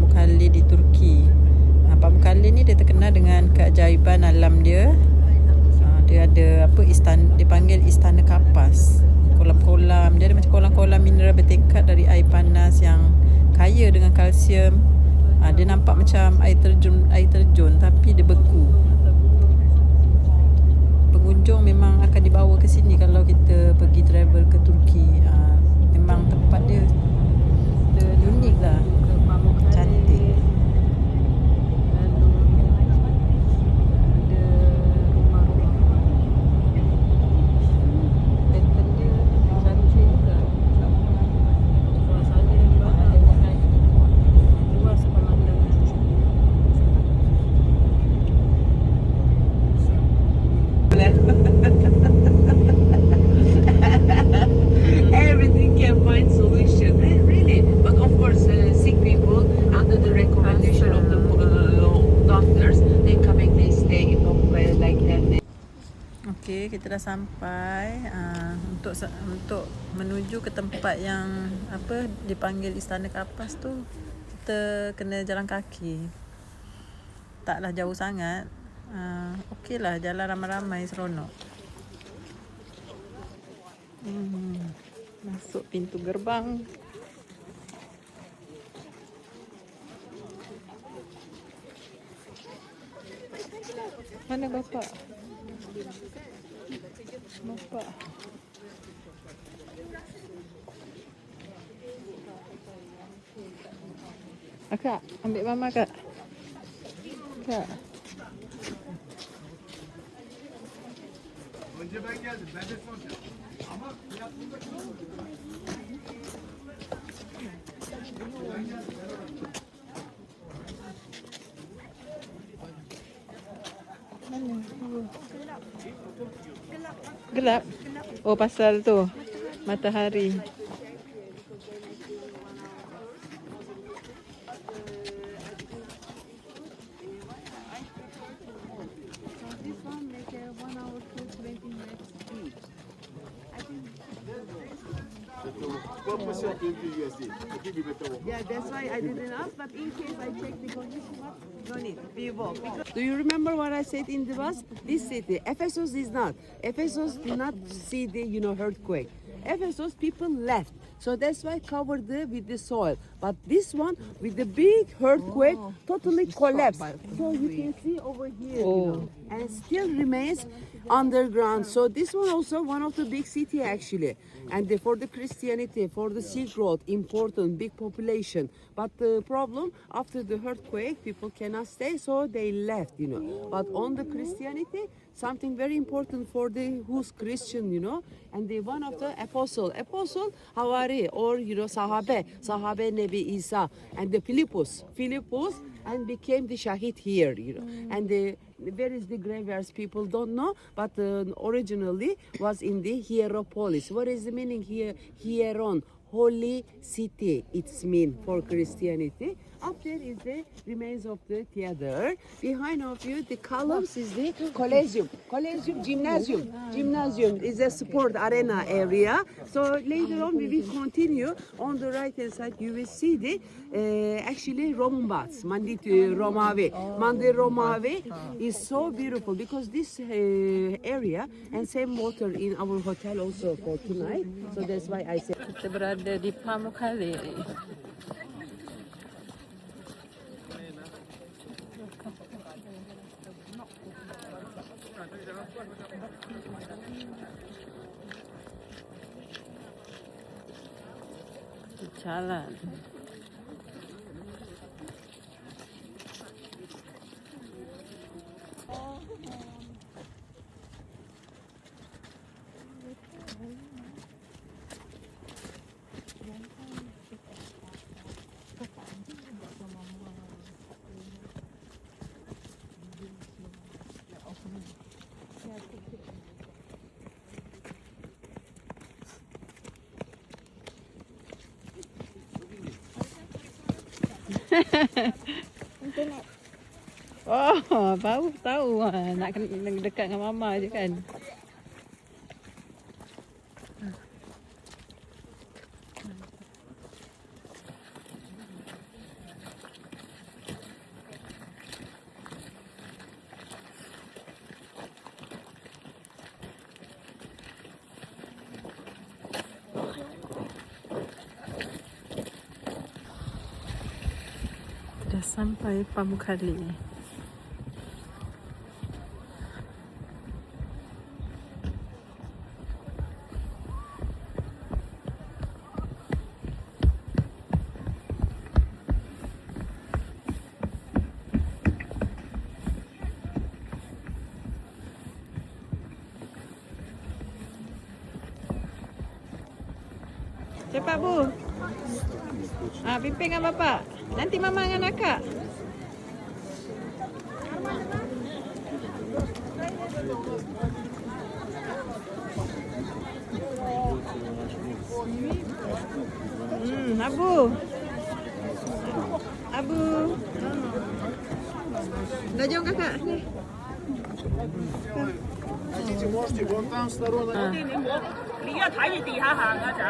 Pamukkale di Turki. Pamukkale ni dia terkenal dengan keajaiban alam dia. Dia ada dia panggil Istana Kapas. Kolam-kolam, dia ada macam kolam-kolam mineral bertingkat dari air panas yang kaya dengan kalsium. Dia nampak macam air terjun tapi dia beku. Pengunjung memang akan dibawa ke sini kalau kita pergi travel ke Turki. Memang tempat dia unik lah, cantik. Everything can find solution, really. But of course, sick people, under the recommendation of the doctors, they coming, they stay in like that. Okey, kita dah sampai. Untuk menuju ke tempat yang dipanggil Istana Kapas tu, kita kena jalan kaki. Taklah jauh sangat. Okeylah, jalan ramai-ramai seronok. Masuk pintu gerbang. Mana bapak? Bapak. Kak, ambil mama kak. Kak. Önce ben geldim. Ben de soracağım. Ama yaptığımda Gelap. Oh, pasal tu matahari. Yeah, that's why I didn't ask, but in case I check the condition, no need, we walk. Do you remember what I said in the bus? This city, Ephesus is not. Ephesus did not see the, earthquake. Ephesus people left. So that's why covered with the soil. But this one, with the big earthquake, totally collapsed. So you can see over here, and still remains underground. So this one also one of the big city actually. And for the Christianity, for the Silk Road, important, big population. But the problem, after the earthquake, people cannot stay, so they left, But on the Christianity, something very important for the who's Christian, and the one of the apostle, Havari, or Sahabe Nebi Isa, and the Philippus, and became the Shahid here, and where is the graveyards? People don't know, but originally was in the Hieropolis. What is the meaning here? Hieron, holy city. It's mean for Christianity. Up there is the remains of the theater. Behind of you, the columns is the Collegium, Gymnasium. Gymnasium is a sport arena area. So later on, we will continue. On the right hand side, you will see the actually Roman baths, Mandi Romavi is so beautiful because this area and same water in our hotel also for tonight. So that's why I said. Kita berada di Pamukkale. Jalan. Oh, baru tahu nak dekat dengan mama je kan. Dah sampai Pamukkale. Cepat Bu. Pimpin dengan bapak. Nanti mama dengan akak. Abu. Abu. Dah jom kakak. Ni. Хотите, можете вон там в сторону. 你一睇住地下行啊仔。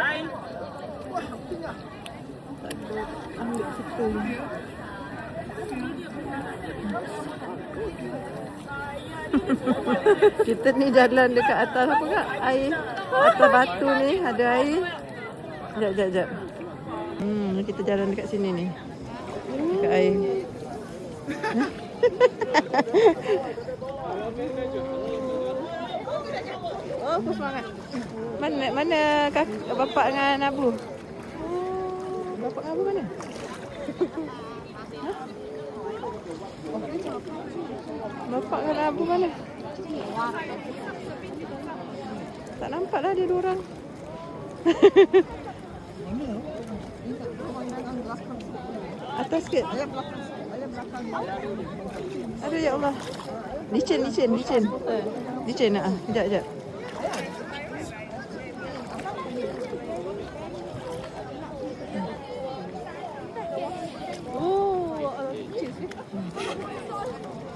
Kita ni jalan dekat atas apa kak? Air. Atas batu ni ada air. Sekejap. Kita jalan dekat sini ni. Dekat air. Oh, semangat. Mana bapak dengan Abu? Bapak dengan Abu mana? Bapak dengan Abu mana? Tak nampak dah dia dua orang. Atas sikit. Aduh ya Allah. Licin. Licin nak. Sekejap.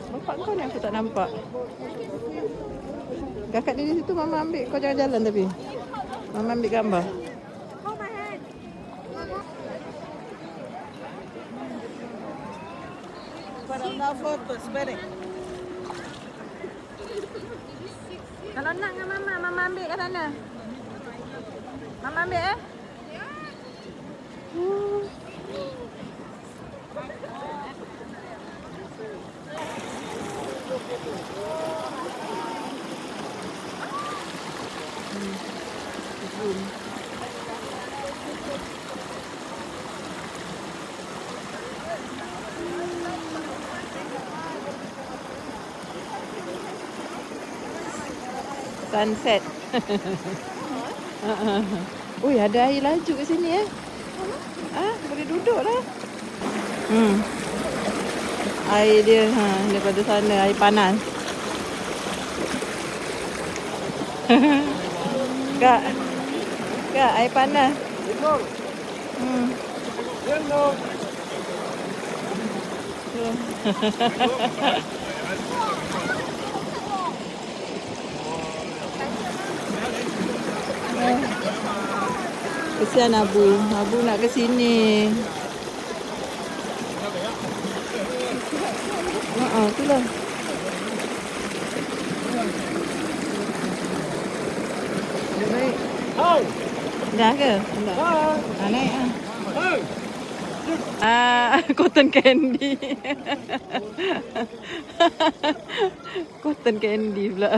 Bapak kau ni aku tak nampak. Kakak dia di situ, mama ambil. Kau jangan jalan tapi. Mama ambil gambar. Kalau nak dengan mama ambil kat sana. Mama ambil sunset. Ui, ada air laju kat sini boleh duduk dah. Air dia daripada sana, air panas. Kak, air panas. Kesian Abu nak ke sini. Itulah. Baik. Dah ke? Dah. Naik cotton candy. Cotton candy pula.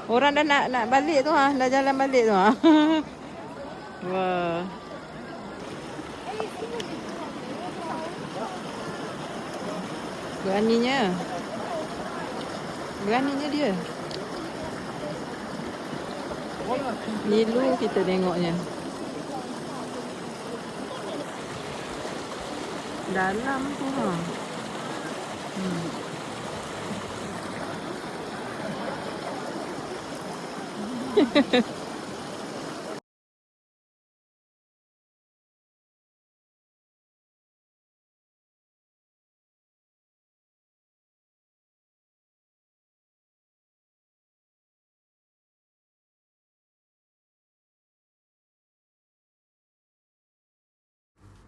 Orang dah nak balik tu dah jalan balik tu Wah. Beraninya dia. Nilu kita tengoknya. Dalam tu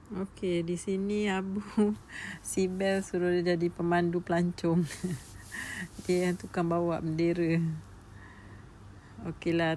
Okey, di sini Abu Sibel suruh dia jadi pemandu pelancong. Dia yang tukang bawa bendera. Okeylah.